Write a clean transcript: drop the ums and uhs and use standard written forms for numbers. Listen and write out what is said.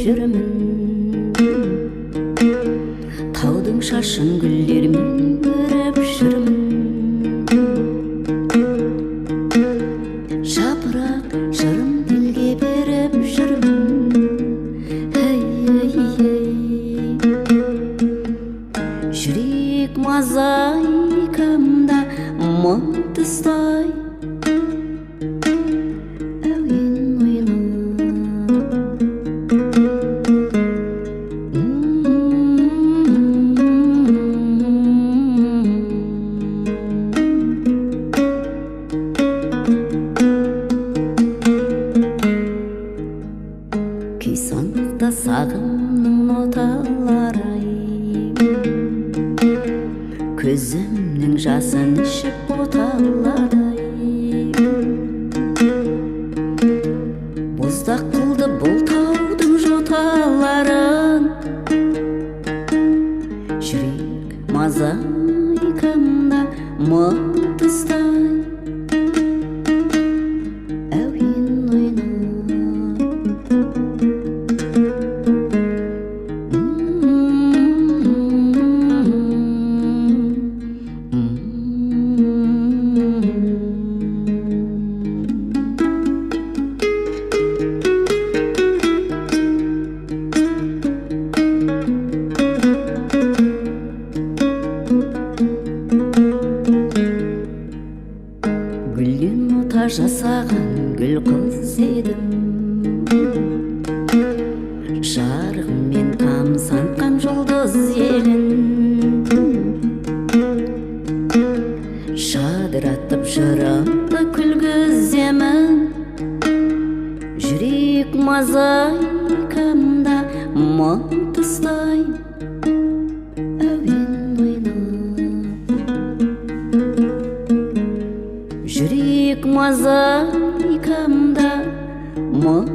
жүрмін. Таудың шашын гүлдермен көріп жүрмін. Жапырақ жырым тілге беріп жүрмін. Жүрек мозаикамда мұң тұстай әуен күй сондықта сағымның ноталары көзімнің жасын ішіп боталадай. Боздақ қылды бұл таудың жоталарын. Жүрек мозаикамда мұң тұстай әуен ойнап. Гүлден ота жасаған гүл қыз едім. Жарығымен тамсантқан жұлдыз елін жадыратып жырымды күлгіземін. Жүрек мозаикамда мұң тұстай әуен ойнап. Жүрек мозаикамда мұң